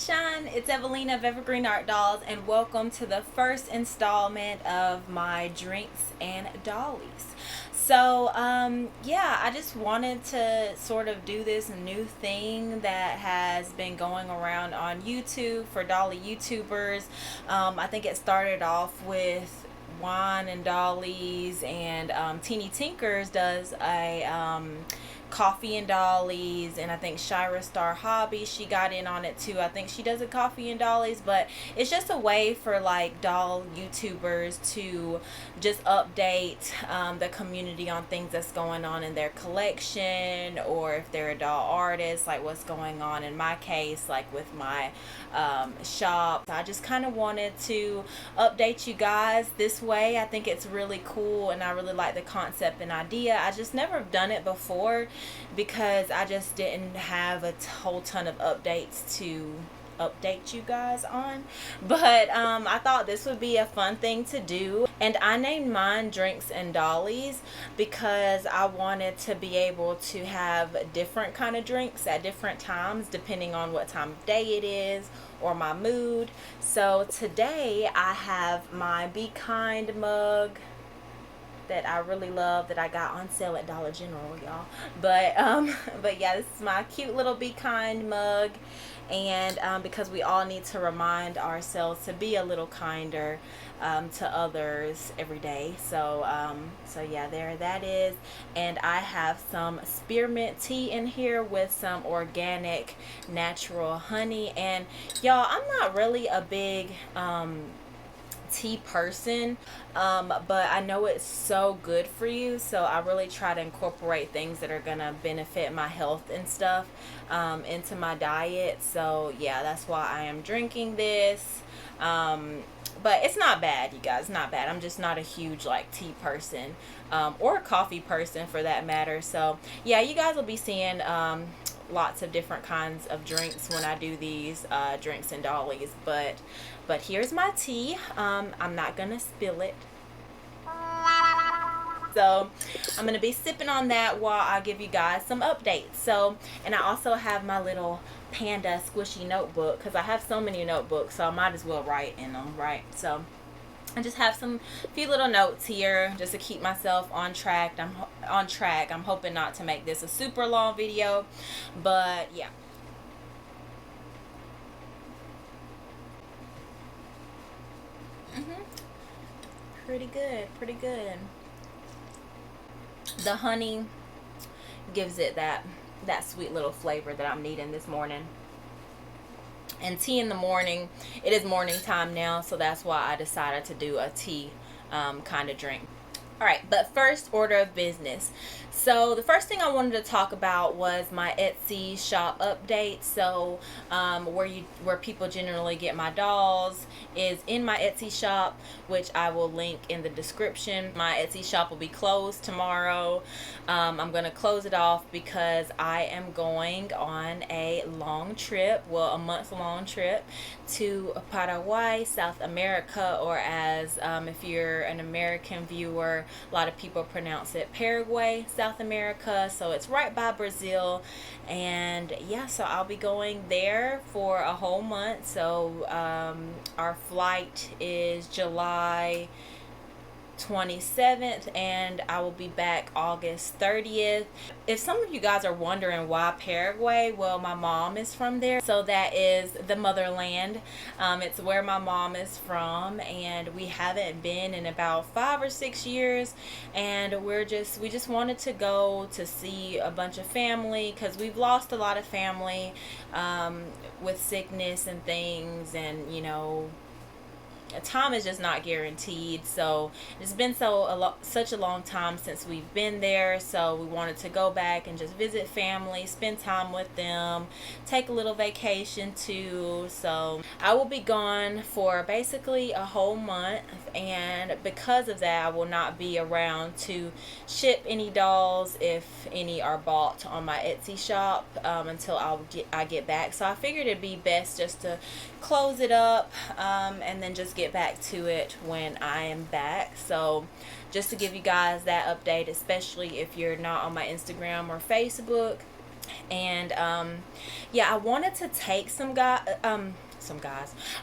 sunshine, it's Evelina of Evergreen Art Dolls, and welcome to the first installment of my drinks and dollies. I just wanted to sort of do this new thing that has been going around on YouTube for dolly YouTubers. I think it started off with Wine and Dollies, and Teeny Tinkers does a coffee and dollies, and I think Shira Star Hobby, she got in on it too. I think she does a coffee and dollies, but it's just a way for like doll YouTubers to just update the community on things that's going on in their collection, or if they're a doll artist, like what's going on in my case, like with my shop. I just kind of wanted to update you guys this way. I think it's really cool, and I really like the concept and idea. I just never done it before because I just didn't have a whole ton of updates to update you guys on, but I thought this would be a fun thing to do, and I named mine Drinks and Dollies because I wanted to be able to have different kind of drinks at different times depending on what time of day it is or my mood. So today I have my Be Kind mug that I really love, that I got on sale at Dollar General, y'all. But yeah, this is my cute little Be Kind mug, and because we all need to remind ourselves to be a little kinder to others every day. So yeah, there that is. And I have some spearmint tea in here with some organic natural honey. And y'all, I'm not really a big tea person, but I know it's so good for you, so I really try to incorporate things that are gonna benefit my health and stuff into my diet. So yeah, that's why I am drinking this. But it's not bad, you guys, not bad. I'm just not a huge like tea person, or a coffee person for that matter. So yeah, you guys will be seeing lots of different kinds of drinks when I do these drinks and dollies. But here's my tea. I'm not gonna spill it, so I'm gonna be sipping on that while I give you guys some updates. So, and I also have my little panda squishy notebook because I have so many notebooks, so I might as well write in them, right? So I just have some few little notes here just to keep myself on track. I'm hoping not to make this a super long video, but yeah. Pretty good, pretty good. The honey gives it that sweet little flavor that I'm needing this morning. And tea in the morning, it is morning time now, so that's why I decided to do a tea kind of drink. All right, but first order of business. So the first thing I wanted to talk about was my Etsy shop update. So where people generally get my dolls is in my Etsy shop, which I will link in the description. My Etsy shop will be closed tomorrow. I'm going to close it off because I am going on a long trip, well, a month-long trip to Paraguay, South America, or as if you're an American viewer, a lot of people pronounce it Paraguay, South America. So it's right by Brazil, and yeah, so I'll be going there for a whole month. So our flight is July 27th, and I will be back August 30th. If some of you guys are wondering why Paraguay, well, my mom is from there, so that is the motherland. It's where my mom is from, and we haven't been in about 5 or 6 years, and we just wanted to go to see a bunch of family because we've lost a lot of family with sickness and things, and you know, time is just not guaranteed. So it's been such a long time since we've been there, so we wanted to go back and just visit family, spend time with them, take a little vacation too. So I will be gone for basically a whole month, and because of that I will not be around to ship any dolls, if any are bought on my Etsy shop, until I get back. So I figured it'd be best just to close it up and then just get back to it when I am back. So just to give you guys that update, especially if you're not on my Instagram or Facebook, And yeah, I wanted to take some guys.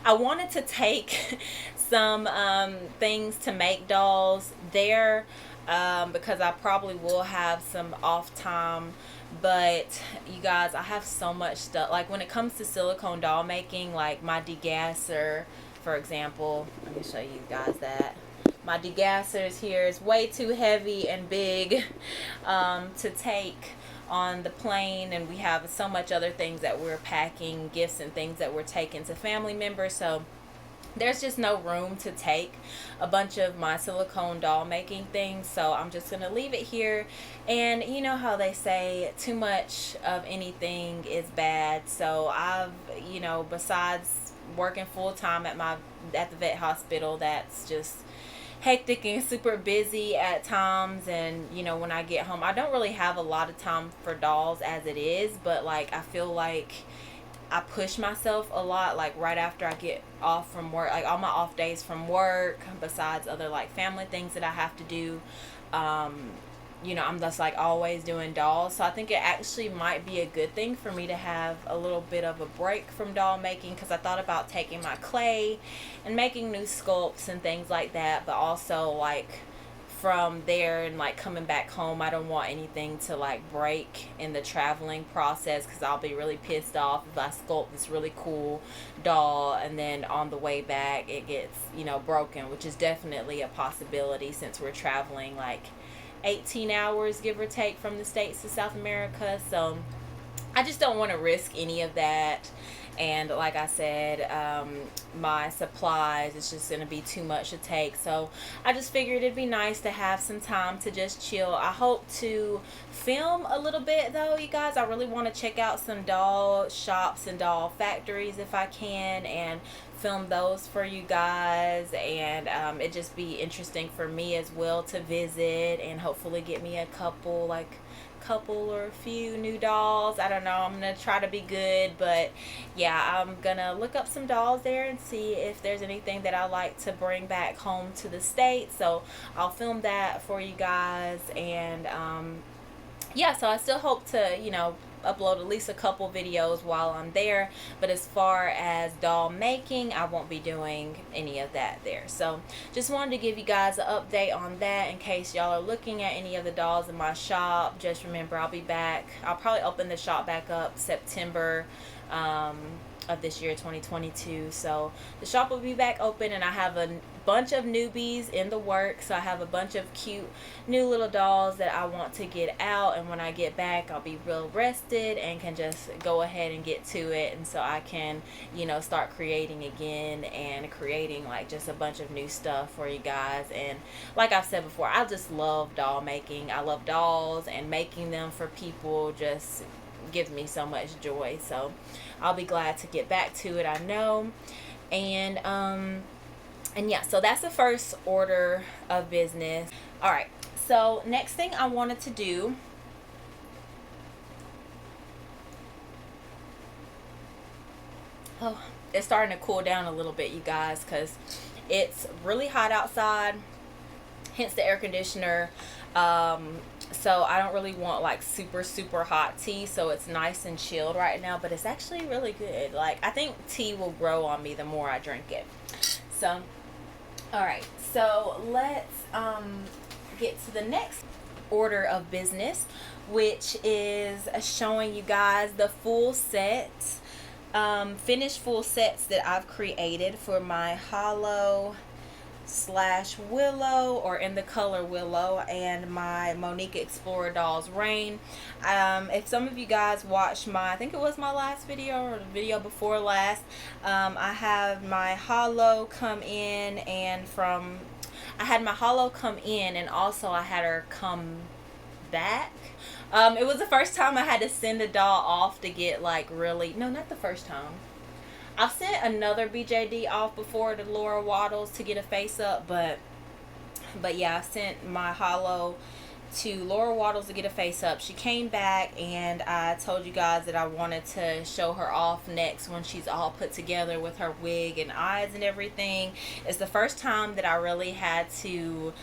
I wanted to take some things to make dolls there, because I probably will have some off time. But you guys, I have so much stuff. Like when it comes to silicone doll making, like my degasser, for example, let me show you guys that. My degassers here is way too heavy and big to take on the plane, and we have so much other things that we're packing, gifts and things that we're taking to family members, so there's just no room to take a bunch of my silicone doll making things. So I'm just gonna leave it here. And you know how they say too much of anything is bad, so I've, you know, besides working full-time at the vet hospital, that's just hectic and super busy at times. And you know, when I get home, I don't really have a lot of time for dolls as it is, but like I feel like I push myself a lot, like right after I get off from work, like all my off days from work, besides other like family things that I have to do. You know, I'm just like always doing dolls. So I think it actually might be a good thing for me to have a little bit of a break from doll making, because I thought about taking my clay and making new sculpts and things like that. But also like from there and like coming back home, I don't want anything to like break in the traveling process, because I'll be really pissed off if I sculpt this really cool doll and then on the way back it gets, you know, broken, which is definitely a possibility since we're traveling like 18 hours give or take from the States to South America. So I just don't want to risk any of that. And like I said, my supplies, it's just going to be too much to take. So I just figured it'd be nice to have some time to just chill. I hope to film a little bit though, you guys. I really want to check out some doll shops and doll factories if I can, and film those for you guys. And it just be interesting for me as well to visit and hopefully get me a couple or a few new dolls. I don't know, I'm gonna try to be good, but yeah, I'm gonna look up some dolls there and see if there's anything that I like to bring back home to the States. So I'll film that for you guys. And yeah, so I still hope to, you know, upload at least a couple videos while I'm there. But as far as doll making, I won't be doing any of that there. So just wanted to give you guys an update on that in case y'all are looking at any of the dolls in my shop. Just remember, I'll be back. I'll probably open the shop back up September of this year, 2022. So the shop will be back open, and I have a bunch of newbies in the works. So I have a bunch of cute new little dolls that I want to get out, and when I get back I'll be real rested and can just go ahead and get to it. And so I can, you know, start creating again and creating like just a bunch of new stuff for you guys. And like I've said before, I just love doll making. I love dolls, and making them for people just gives me so much joy. So I'll be glad to get back to it, I know. And yeah, so that's the first order of business. All right, so next thing I wanted to do, oh, it's starting to cool down a little bit, you guys, because it's really hot outside, hence the air conditioner. So I don't really want like super hot tea, so it's nice and chilled right now, but it's actually really good. Like, I think tea will grow on me the more I drink it. So all right, so let's get to the next order of business, which is showing you guys the full sets, finished full sets that I've created for my Hollow / Willow, or in the color Willow, and my Monique Explorer Dolls Rain. If some of you guys watched I think it was my last video or the video before last, I have my Hollow come in, and I had my Hollow come in, and also I had her come back. It was the first time I had to send a doll off to get like really, no, not the first time. I've sent another BJD off before, to Laura Waddles, to get a face up, but yeah, I sent my Hollow to Laura Waddles to get a face up. She came back, and I told you guys that I wanted to show her off next when she's all put together with her wig and eyes and everything. It's the first time that I really had to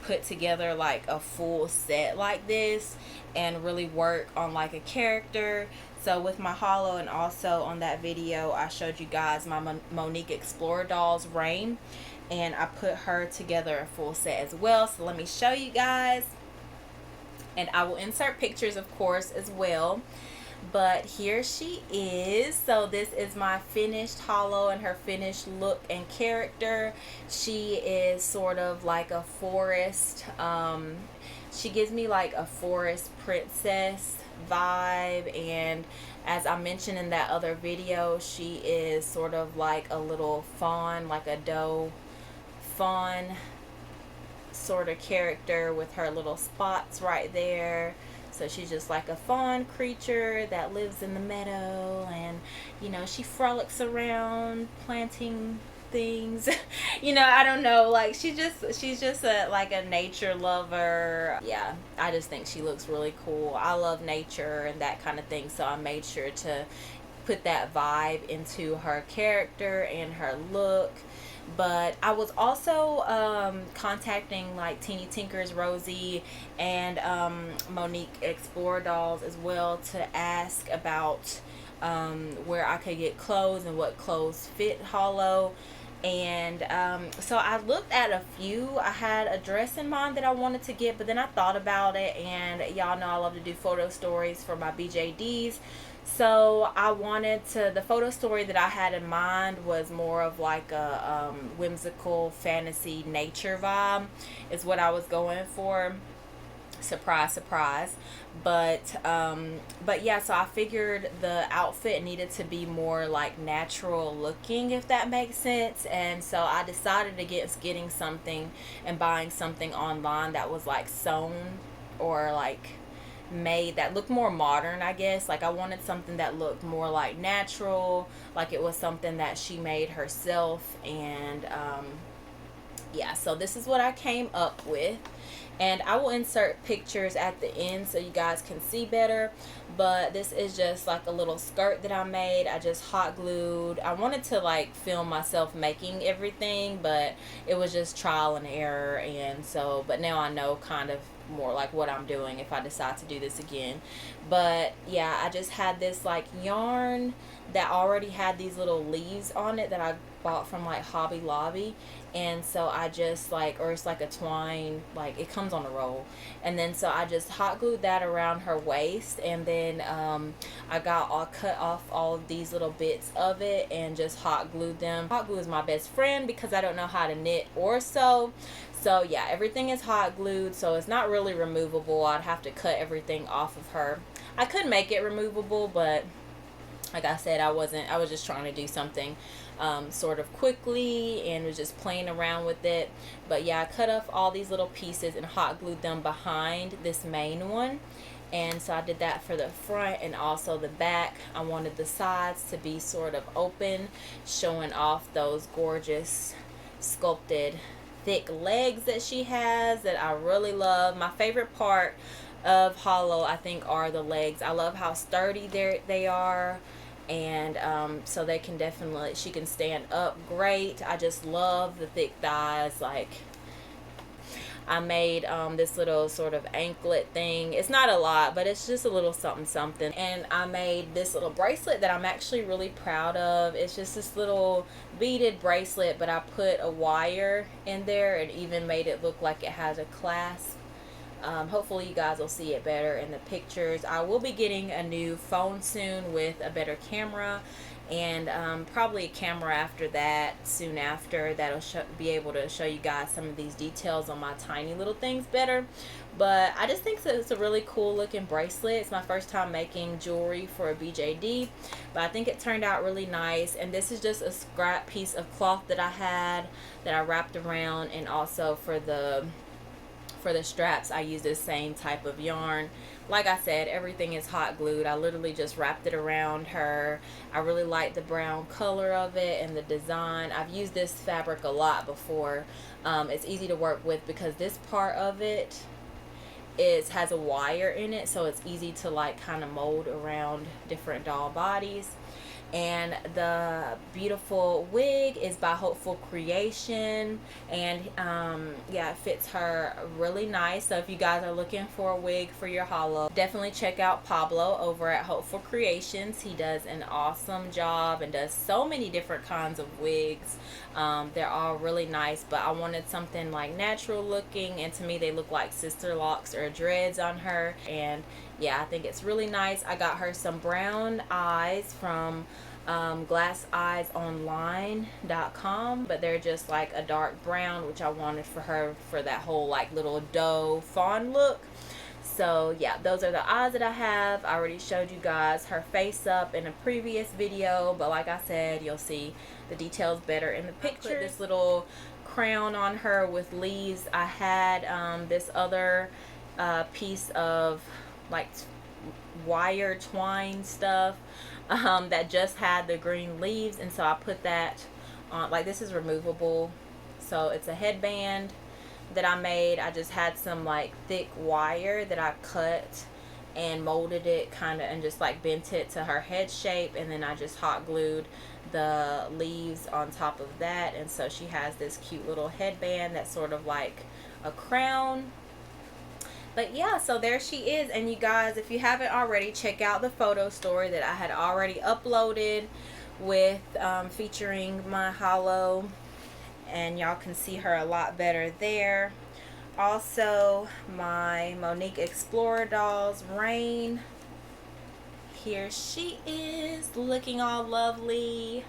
put together like a full set like this and really work on like a character. So with my holo, and also on that video I showed you guys my Monique Explorer Dolls Rain, and I put her together a full set as well. So let me show you guys, and I will insert pictures of course as well. But here she is. So this is my finished holo and her finished look and character. She is sort of like a forest, she gives me like a forest princess vibe, and as I mentioned in that other video, she is sort of like a little fawn, like a doe fawn sort of character with her little spots right there. So she's just like a fawn creature that lives in the meadow, and you know, she frolics around planting things. You know, I don't know, like she's just a like a nature lover. Yeah, I just think she looks really cool. I love nature and that kind of thing, so I made sure to put that vibe into her character and her look. But I was also contacting like Teeny Tinkers Rosie and Monique Explorer Dolls as well to ask about where I could get clothes and what clothes fit holo. And so I looked at a few. I had a dress in mind that I wanted to get, but then I thought about it, and y'all know I love to do photo stories for my BJDs. So I wanted to, the photo story that I had in mind was more of like a whimsical fantasy nature vibe is what I was going for. Surprise, surprise. But yeah, so I figured the outfit needed to be more like natural looking, if that makes sense. And so I decided against getting something and buying something online that was like sewn or like made that looked more modern, I guess. Like I wanted something that looked more like natural, like it was something that she made herself. And yeah, so this is what I came up with, and I will insert pictures at the end so you guys can see better. But this is just like a little skirt that I made. I just hot glued. I wanted to like film myself making everything, but it was just trial and error. And so, but now I know kind of more like what I'm doing if I decide to do this again. But yeah, I just had this like yarn that already had these little leaves on it that I bought from like Hobby Lobby. And so I just like, or it's like a twine, like it comes on a roll. And then so I just hot glued that around her waist, and then I cut off all of these little bits of it and just hot glued them. Hot glue is my best friend because I don't know how to knit or sew. So yeah, everything is hot glued, so it's not really removable. I'd have to cut everything off of her. I could make it removable, but like I said, I was just trying to do something sort of quickly and was just playing around with it. But yeah, I cut off all these little pieces and hot glued them behind this main one. And so I did that for the front and also the back. I wanted the sides to be sort of open, showing off those gorgeous sculpted thick legs that she has that I really love. My favorite part of holo, I think, are the legs. I love how sturdy they are. And so they can definitely, she can stand up great. I just love the thick thighs. Like I made this little sort of anklet thing. It's not a lot, but it's just a little something something. And I made this little bracelet that I'm actually really proud of. It's just this little beaded bracelet, but I put a wire in there and even made it look like it has a clasp. Hopefully you guys will see it better in the pictures. I will be getting a new phone soon with a better camera, and probably a camera after that, soon after, that'll be able to show you guys some of these details on my tiny little things better. But I just think that it's a really cool looking bracelet. It's my first time making jewelry for a BJD, but I think it turned out really nice. And this is just a scrap piece of cloth that I had that I wrapped around, and also for the straps I use the same type of yarn. Like I said, everything is hot glued. I literally just wrapped it around her. I really like the brown color of it and the design. I've used this fabric a lot before. It's easy to work with because this part of it it has a wire in it, so it's easy to like kind of mold around different doll bodies. And the beautiful wig is by Hopeful Creation, and yeah, it fits her really nice. So if you guys are looking for a wig for your hollow, definitely check out Pablo over at Hopeful Creations. He does an awesome job and does so many different kinds of wigs. They're all really nice, but I wanted something like natural looking, and to me they look like sister locks or dreads on her. And yeah, I think it's really nice. I got her some brown eyes from glasseyesonline.com, but they're just like a dark brown, which I wanted for her for that whole like little doe fawn look. So yeah, those are the eyes that I have. I already showed you guys her face up in a previous video, but like I said, you'll see the details better in the picture. I put this little crown on her with leaves. I had this other piece of like wire twine stuff that just had the green leaves, and so I put that on. Like, this is removable, so it's a headband that I made. I just had some like thick wire that I cut and molded it kind of, and just like bent it to her head shape, and then I just hot glued the leaves on top of that, and so she has this cute little headband that's sort of like a crown. But yeah, so there she is. And you guys, if you haven't already, check out the photo story that I had already uploaded with featuring my hollow, and y'all can see her a lot better there. Also, my Monique Explorer dolls, Rain, here she is looking all lovely.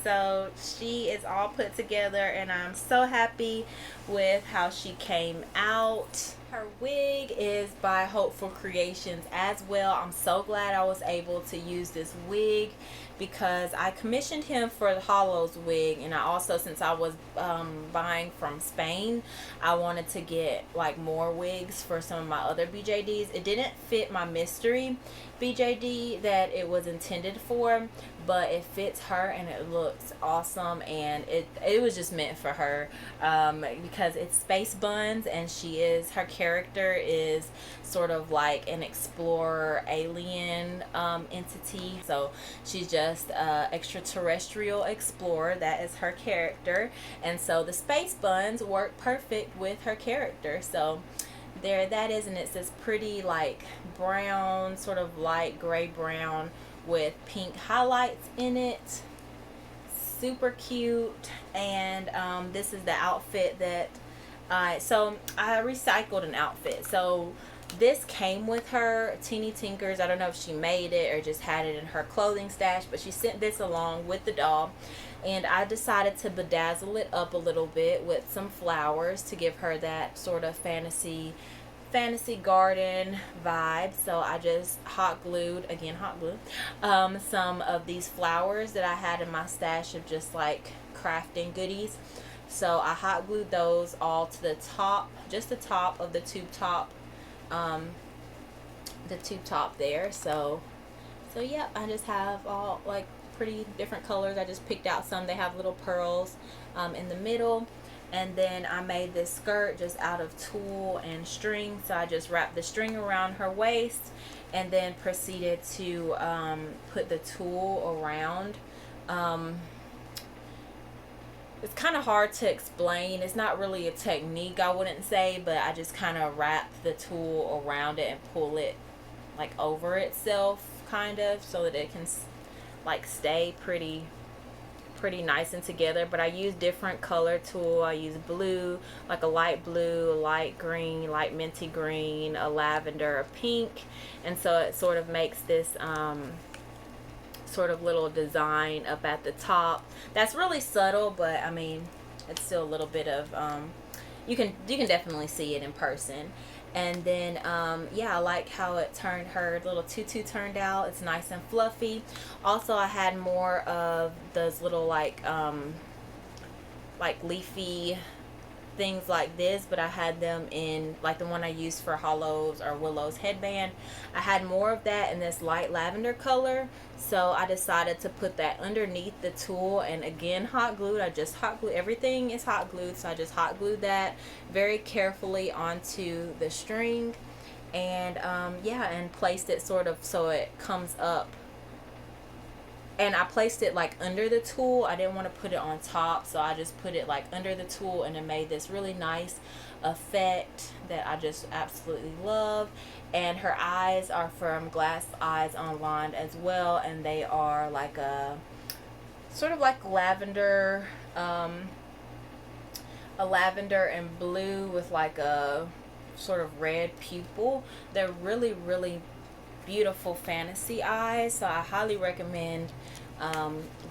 So she is all put together, and I'm so happy with how she came out. Her wig is by Hopeful Creations as well. I'm so glad I was able to use this wig because I commissioned him for the Hollow's wig, and I also, since I was buying from Spain, I wanted to get like more wigs for some of my other BJDs. It didn't fit my mystery BJD that it was intended for, but it fits her and it looks awesome, and it was just meant for her because it's space buns, and her character is sort of like an explorer alien entity. So she's just extraterrestrial explorer. That is her character, and so the space buns work perfect with her character. So there that is, and it's this pretty like brown, sort of light gray brown with pink highlights in it. Super cute. And this is the outfit that so I recycled an outfit. So this came with her Teeny Tinkers. I don't know if she made it or just had it in her clothing stash, but she sent this along with the doll, and I decided to bedazzle it up a little bit with some flowers to give her that sort of fantasy garden vibe. So I just hot glued some of these flowers that I had in my stash of just like crafting goodies. So I hot glued those all to the top, just the top of the tube top, there. So yeah, I just have all like pretty different colors. I just picked out some. They have little pearls in the middle. And then I made this skirt just out of tulle and string. So I just wrapped the string around her waist and then proceeded to put the tulle around. It's kind of hard to explain. It's not really a technique, I wouldn't say, but I just kind of wrap the tulle around it and pull it like over itself, kind of, so that it can like stay pretty nice and together. But I use different color tulle. I use blue, like a light blue, a light green, light minty green, a lavender, a pink, and so it sort of makes this sort of little design up at the top that's really subtle, but I mean it's still a little bit of you can definitely see it in person. And then yeah, I like how it turned, her little tutu turned out. It's nice and fluffy. Also, I had more of those little like leafy things like this, but I had them in like the one I used for Hollow's or Willow's headband. I had more of that in this light lavender color, so I decided to put that underneath the tulle, and again hot glued. I just hot glued, everything is hot glued, so I just hot glued that very carefully onto the string, and yeah, and placed it sort of so it comes up. And I placed it like under the tulle. I didn't want to put it on top, so I just put it like under the tulle, and it made this really nice effect that I just absolutely love. And her eyes are from Glass Eyes Online as well, and they are like a sort of like lavender, a lavender and blue with like a sort of red pupil. They're really, really beautiful fantasy eyes, so I highly recommend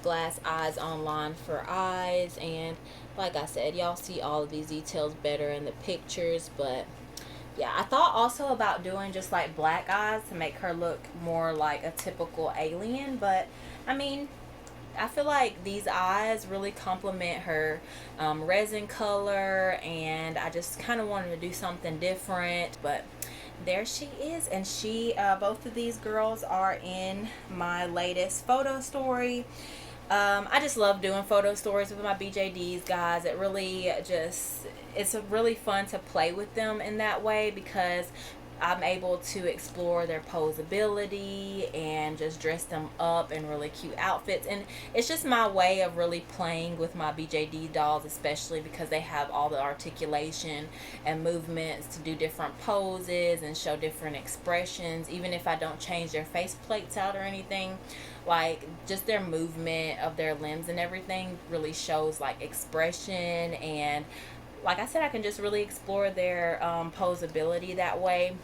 Glass Eyes Online for eyes. And like I said, y'all see all of these details better in the pictures, but yeah, I thought also about doing just like black eyes to make her look more like a typical alien, but I mean, I feel like these eyes really complement her resin color, and I just kind of wanted to do something different. But there she is, and she both of these girls are in my latest photo story. I just love doing photo stories with my BJDs, guys. It really just, it's really fun to play with them in that way, because I'm able to explore their posability and just dress them up in really cute outfits. And it's just my way of really playing with my BJD dolls, especially because they have all the articulation and movements to do different poses and show different expressions. Even if I don't change their face plates out or anything, like just their movement of their limbs and everything really shows like expression. And like I said, I can just really explore their posability that way.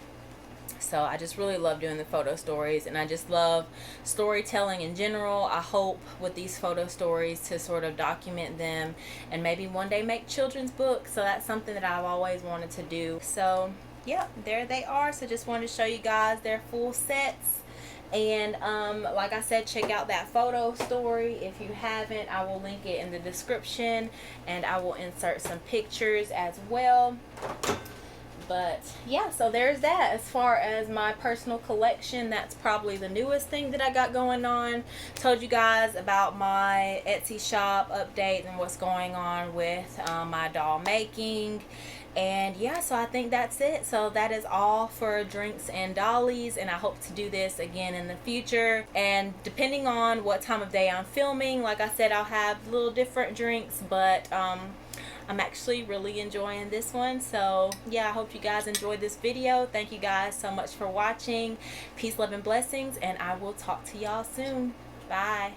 So I just really love doing the photo stories, and I just love storytelling in general. I hope with these photo stories to sort of document them and maybe one day make children's books. So that's something that I've always wanted to do. So yeah, there they are. So just wanted to show you guys their full sets. And like I said, check out that photo story if you haven't. I will link it in the description, and I will insert some pictures as well. But yeah, so there's that. As far as my personal collection, that's probably the newest thing that I got going on. Told you guys about my Etsy shop update and what's going on with my doll making. And yeah, so I think that's it. So that is all for Drinks and Dollies, and I hope to do this again in the future. And depending on what time of day I'm filming, like I said, I'll have little different drinks, but I'm actually really enjoying this one. So yeah, I hope you guys enjoyed this video. Thank you guys so much for watching. Peace, love, and blessings, and I will talk to y'all soon. Bye.